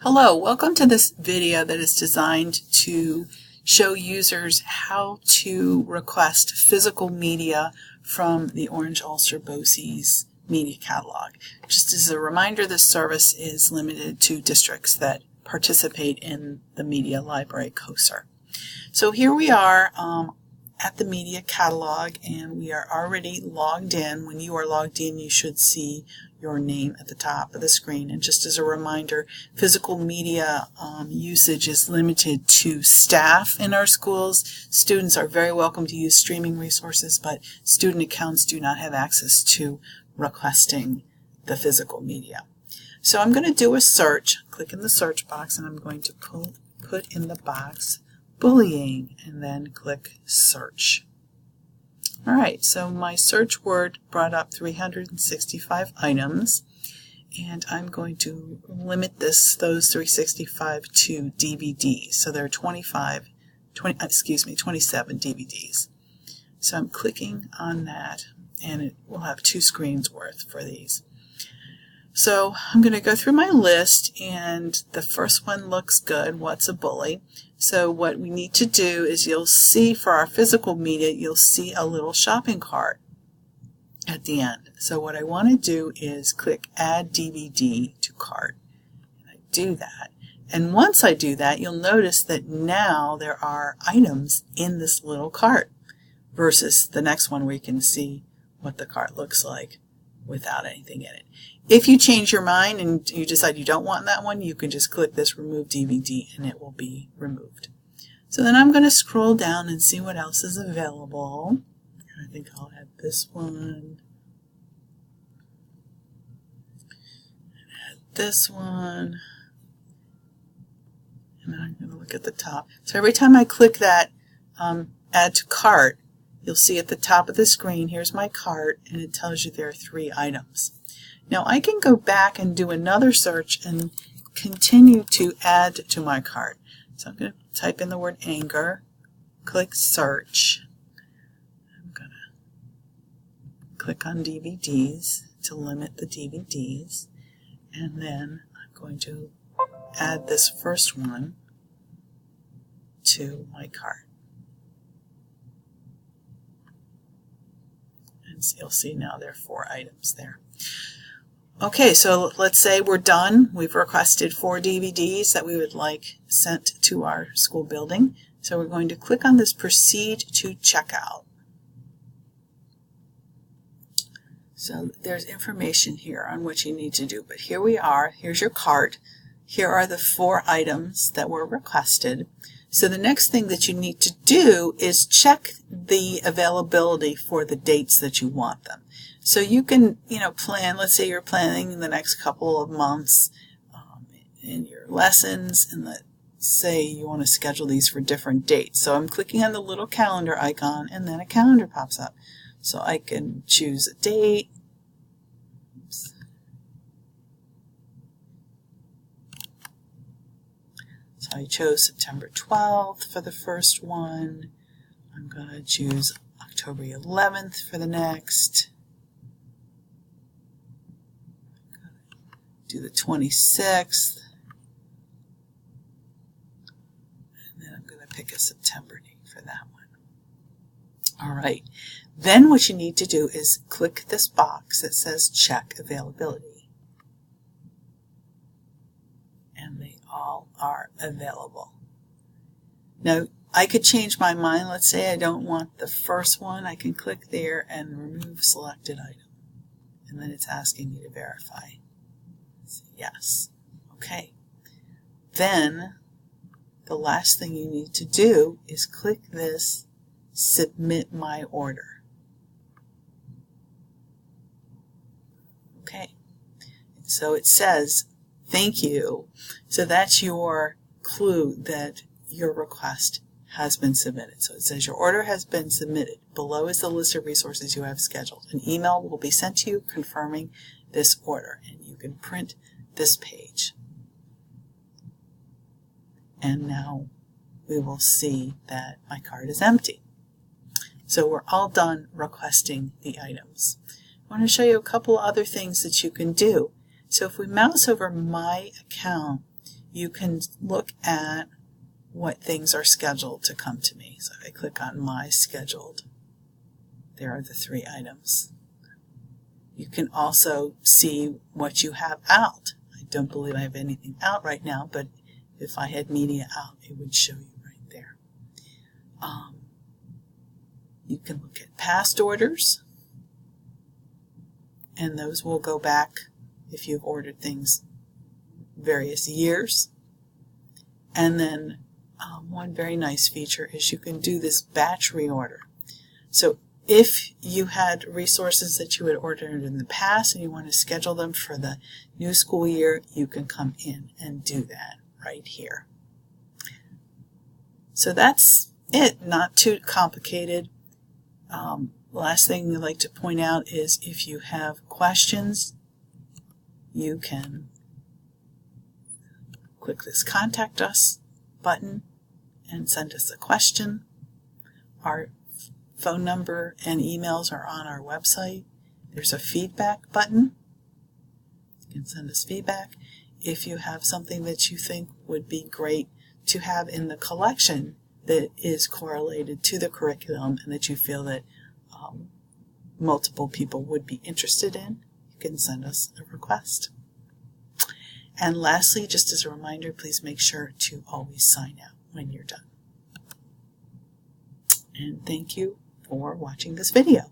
Hello, welcome to this video that is designed to show users how to request physical media from the Orange-Ulster BOCES media catalog. Just as a reminder, this service is limited to districts that participate in the media library COSER. So here we are at the media catalog, and we are already logged in. When you are logged in, you should see your name at the top of the screen. And just as a reminder, physical media usage is limited to staff in our schools. Students are very welcome to use streaming resources, but student accounts do not have access to requesting the physical media. So I'm going to do a search. Click in the search box, and I'm going to put in the box bullying, and then click search. Alright, so my search word brought up 365 items, and I'm going to limit those 365 to DVDs. So there are 27 DVDs. So I'm clicking on that, and it will have 2 screens worth for these. So I'm going to go through my list, and the first one looks good. What's a bully? So what we need to do is, you'll see for our physical media, you'll see a little shopping cart at the end. So what I want to do is click Add DVD to Cart. And I do that. And once I do that, you'll notice that now there are items in this little cart versus the next one where you can see what the cart looks like without anything in it. If you change your mind and you decide you don't want that one, you can just click this Remove DVD and it will be removed. So then I'm going to scroll down and see what else is available. I think I'll add this one. Add this one. And then I'm going to look at the top. So every time I click that Add to Cart, you'll see at the top of the screen, here's my cart, and it tells you there are 3 items. Now I can go back and do another search and continue to add to my cart. So I'm going to type in the word anger, click search. I'm going to click on DVDs to limit the DVDs, and then I'm going to add this first one to my cart. And so you'll see now there are 4 items there. Okay, so let's say we're done. We've requested 4 DVDs that we would like sent to our school building. So we're going to click on this Proceed to Checkout. So there's information here on what you need to do, but here we are. Here's your cart. Here are the 4 items that were requested. So the next thing that you need to do is check the availability for the dates that you want them. So you can, plan, let's say you're planning the next couple of months in your lessons, and let's say you want to schedule these for different dates. So I'm clicking on the little calendar icon, and then a calendar pops up. So I can choose a date. Oops. So I chose September 12th for the first one. I'm going to choose October 11th for the next. Do the 26th, and then I'm going to pick a September date for that one. All right, then what you need to do is click this box that says check availability, and they all are available. Now I could change my mind. Let's say I don't want the first one. I can click there and remove selected item, and then it's asking me to verify. Yes. Okay. Then the last thing you need to do is click this Submit My Order. Okay. So it says thank you. So that's your clue that your request has been submitted. So it says your order has been submitted. Below is the list of resources you have scheduled. An email will be sent to you confirming this order, and you can print this page. And now we will see that my cart is empty. So we're all done requesting the items. I want to show you a couple other things that you can do. So if we mouse over My Account, you can look at what things are scheduled to come to me. So if I click on My Scheduled, there are the 3 items. You can also see what you have out. I don't believe I have anything out right now, but if I had media out, it would show you right there. You can look at past orders, and those will go back if you've ordered things various years. And then one very nice feature is you can do this batch reorder. So if you had resources that you had ordered in the past and you want to schedule them for the new school year, you can come in and do that right here. So that's it, not too complicated. Last thing I'd like to point out is if you have questions, you can click this Contact Us button and send us a question. Our phone number and emails are on our website. There's a feedback button. You can send us feedback. If you have something that you think would be great to have in the collection that is correlated to the curriculum and that you feel that multiple people would be interested in, you can send us a request. And lastly, just as a reminder, please make sure to always sign out when you're done. And thank you for watching this video.